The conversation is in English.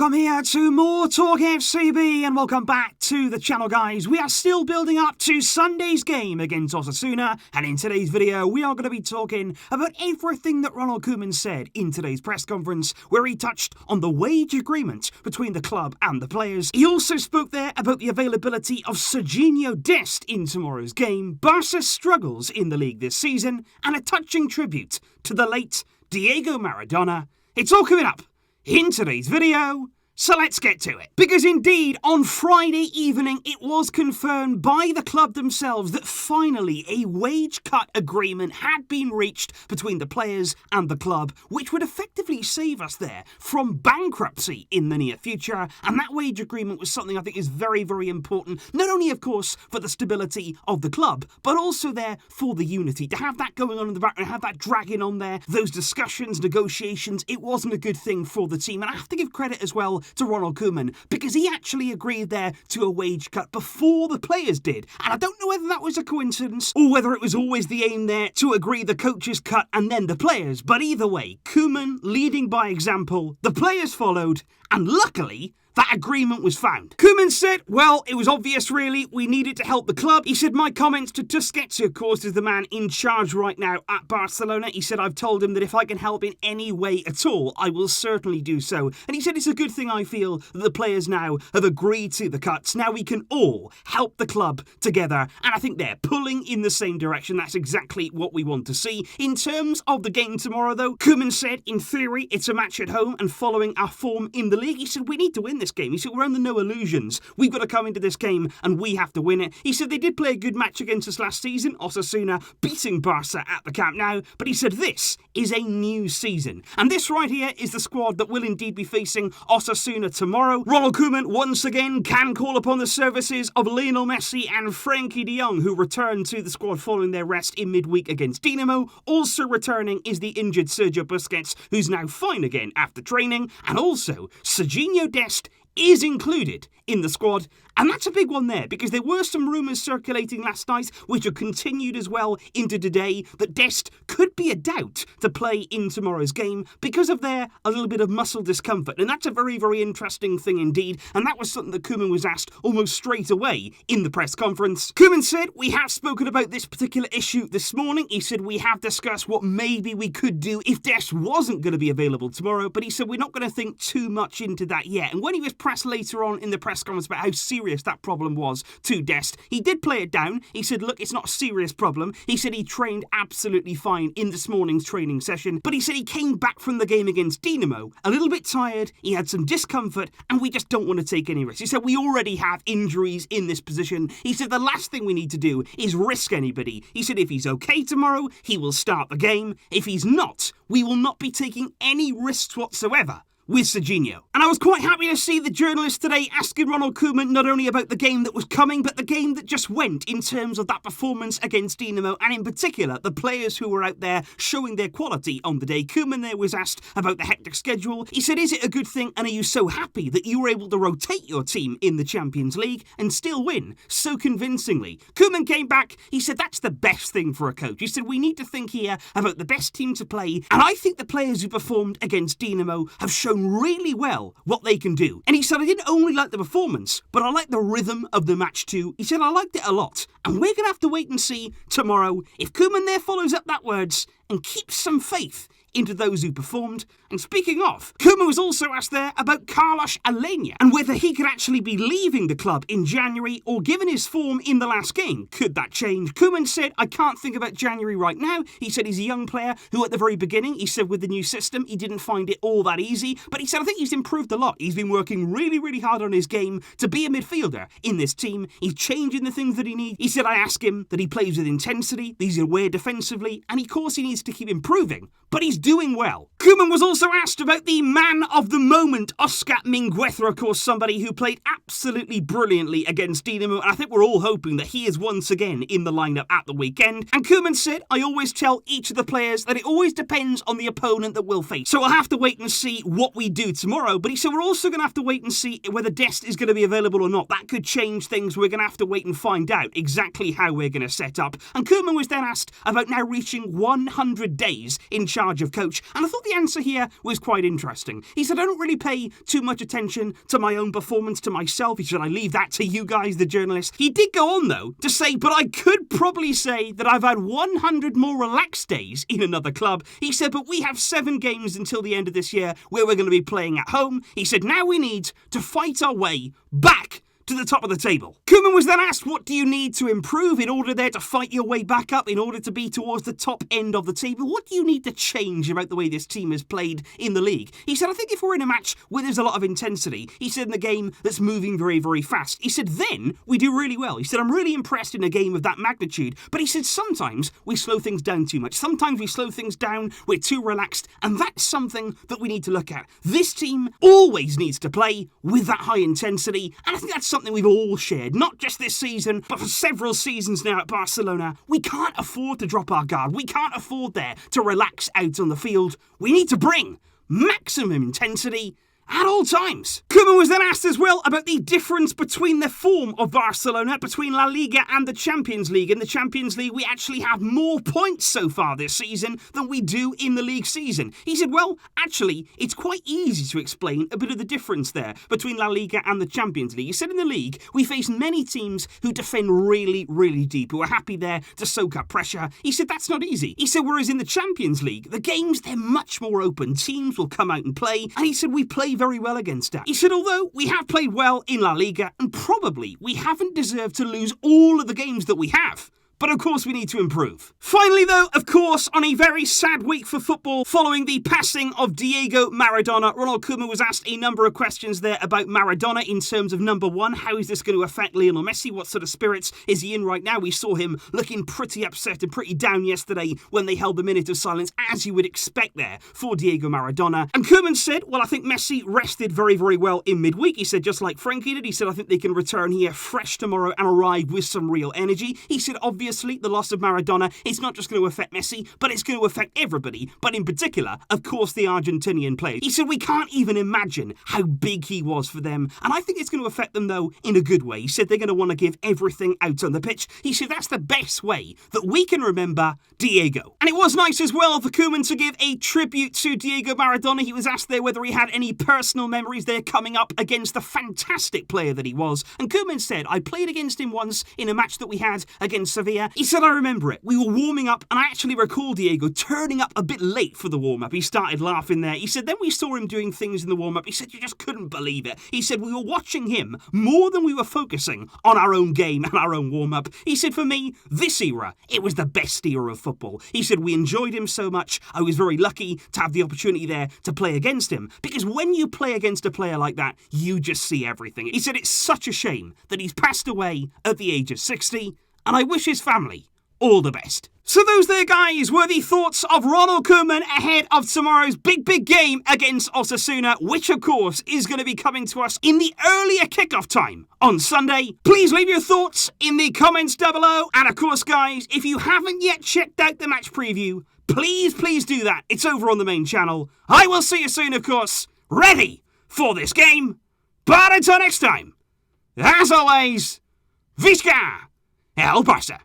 Welcome here to MoreTalkFCB and welcome back to the channel, guys. We are still building up to Sunday's game against Osasuna, and in today's video we are going to be talking about everything that Ronald Koeman said in today's press conference, where he touched on the wage agreement between the club and the players. He also spoke there about the availability of Sergiño Dest in tomorrow's game, Barca's struggles in the league this season, and a touching tribute to the late Diego Maradona. It's all coming up in today's video, so let's get to it. Because indeed, on Friday evening, it was confirmed by the club themselves that finally a wage cut agreement had been reached between the players and the club, which would effectively save us there from bankruptcy in the near future. And that wage agreement was something I think is very, very important, not only, of course, for the stability of the club, but also there for the unity. To have that going on in the background, have that dragging on there, those discussions, negotiations, it wasn't a good thing for the team. And I have to give credit as well to Ronald Koeman, because he actually agreed there to a wage cut before the players did. And I don't know whether that was a coincidence or whether it was always the aim there to agree the coach's cut and then the players. But either way, Koeman leading by example, the players followed, and luckily that agreement was found. Koeman said, well, it was obvious really, we needed to help the club. He said, my comments to Busquets, of course, is the man in charge right now at Barcelona. He said, I've told him that if I can help in any way at all, I will certainly do so. And he said, it's a good thing, I feel, that the players now have agreed to the cuts. Now we can all help the club together. And I think they're pulling in the same direction. That's exactly what we want to see. In terms of the game tomorrow, though, Koeman said, in theory, it's a match at home and following our form in the league. He said, we need to win this game. He said, we're under no illusions. We've got to come into this game and we have to win it. He said they did play a good match against us last season, Osasuna beating Barca at the Camp Nou, but he said this is a new season. And this right here is the squad that will indeed be facing Osasuna tomorrow. Ronald Koeman once again can call upon the services of Lionel Messi and Frenkie de Jong, who returned to the squad following their rest in midweek against Dinamo. Also returning is the injured Sergio Busquets, who's now fine again after training, and also Sergiño Dest is included in the squad. And that's a big one there, because there were some rumours circulating last night, which have continued as well into today, that Dest could be a doubt to play in tomorrow's game because of a little bit of muscle discomfort. And that's a very, very interesting thing indeed. And that was something that Koeman was asked almost straight away in the press conference. Koeman said, we have spoken about this particular issue this morning. He said, we have discussed what maybe we could do if Dest wasn't going to be available tomorrow. But he said, we're not going to think too much into that yet. And when he was pressed later on in the press conference about how serious that problem was to Dest, he did play it down. He said, look, it's not a serious problem. He said he trained absolutely fine in this morning's training session, but he said he came back from the game against Dinamo a little bit tired, he had some discomfort, and we just don't want to take any risks. He said, we already have injuries in this position. He said, the last thing we need to do is risk anybody. He said, if he's okay tomorrow, he will start the game. If he's not, we will not be taking any risks whatsoever with Sergiño. And I was quite happy to see the journalist today asking Ronald Koeman not only about the game that was coming, but the game that just went in terms of that performance against Dinamo, and in particular, the players who were out there showing their quality on the day. Koeman there was asked about the hectic schedule. He said, is it a good thing, and are you so happy that you were able to rotate your team in the Champions League and still win so convincingly? Koeman came back, he said, that's the best thing for a coach. He said, we need to think here about the best team to play, and I think the players who performed against Dinamo have shown really well what they can do. And he said, I didn't only like the performance, but I like the rhythm of the match too. He said, I liked it a lot. And we're going to have to wait and see tomorrow if Koeman there follows up that words and keeps some faith into those who performed. And speaking of, Koeman was also asked there about Carlos Alenya and whether he could actually be leaving the club in January, or given his form in the last game, could that change? Koeman said, I can't think about January right now. He said he's a young player who at the very beginning, he said with the new system, he didn't find it all that easy, but he said, I think he's improved a lot. He's been working really, really hard on his game to be a midfielder in this team. He's changing the things that he needs. He said, I ask him that he plays with intensity, that he's aware defensively, and of course he needs to keep improving, but he's doing well. Koeman was also asked about the man of the moment, Oscar Mingueza, of course, somebody who played absolutely brilliantly against Dinamo, and I think we're all hoping that he is once again in the lineup at the weekend. And Koeman said, I always tell each of the players that it always depends on the opponent that we'll face. So I'll have to wait and see what we do tomorrow, but he said we're also going to have to wait and see whether Dest is going to be available or not. That could change things. We're going to have to wait and find out exactly how we're going to set up. And Koeman was then asked about now reaching 100 days in charge of coach, and I thought the answer here was quite interesting. He said, I don't really pay too much attention to my own performance, to myself. He said, I leave that to you guys, the journalists. He did go on, though, to say, but I could probably say that I've had 100 more relaxed days in another club. He said, but we have 7 games until the end of this year where we're going to be playing at home. He said, now we need to fight our way back to the top of the table. Koeman was then asked, what do you need to improve in order there to fight your way back up, in order to be towards the top end of the table? What do you need to change about the way this team has played in the league? He said, I think if we're in a match where there's a lot of intensity, he said, in a game that's moving very, very fast, he said, then we do really well. He said, I'm really impressed in a game of that magnitude, but he said, sometimes we slow things down too much. Sometimes we slow things down, we're too relaxed, and that's something that we need to look at. This team always needs to play with that high intensity, and I think that's something we've all shared, not just this season, but for several seasons now at Barcelona. We can't afford to drop our guard. We can't afford there to relax out on the field. We need to bring maximum intensity at all times. Koeman was then asked as well about the difference between the form of Barcelona, between La Liga and the Champions League. In the Champions League, we actually have more points so far this season than we do in the league season. He said, well, actually, it's quite easy to explain a bit of the difference there between La Liga and the Champions League. He said, in the league, we face many teams who defend really, really deep, who are happy there to soak up pressure. He said, that's not easy. He said, whereas in the Champions League, the games, they're much more open. Teams will come out and play, and he said, we play very well against that. He said, although we have played well in La Liga, and probably we haven't deserved to lose all of the games that we have. But of course we need to improve. Finally though, of course, on a very sad week for football following the passing of Diego Maradona, Ronald Koeman was asked a number of questions there about Maradona in terms of, number one, how is this going to affect Lionel Messi? What sort of spirits is he in right now? We saw him looking pretty upset and pretty down yesterday when they held the minute of silence, as you would expect there for Diego Maradona. And Koeman said, well, I think Messi rested very, very well in midweek. He said, just like Frenkie did, he said, I think they can return here fresh tomorrow and arrive with some real energy. He said, obviously, the loss of Maradona, it's not just going to affect Messi, but it's going to affect everybody, but in particular, of course, the Argentinian players. He said we can't even imagine how big he was for them, and I think it's going to affect them, though, in a good way. He said they're going to want to give everything out on the pitch. He said that's the best way that we can remember Diego. And it was nice as well for Koeman to give a tribute to Diego Maradona. He was asked there whether he had any personal memories there coming up against the fantastic player that he was, and Koeman said, I played against him once in a match that we had against Sevilla. He said, I remember it. We were warming up, and I actually recall Diego turning up a bit late for the warm-up. He started laughing there. He said, then we saw him doing things in the warm-up. He said, you just couldn't believe it. He said, we were watching him more than we were focusing on our own game and our own warm-up. He said, for me, this era, it was the best era of football. He said, we enjoyed him so much. I was very lucky to have the opportunity there to play against him, because when you play against a player like that, you just see everything. He said, it's such a shame that he's passed away at the age of 60, and I wish his family all the best. So those there, guys, were the thoughts of Ronald Koeman ahead of tomorrow's big game against Osasuna, which, of course, is going to be coming to us in the earlier kickoff time on Sunday. Please leave your thoughts in the comments down below. And, of course, guys, if you haven't yet checked out the match preview, please do that. It's over on the main channel. I will see you soon, of course, ready for this game. But until next time, as always, Visca el Barça.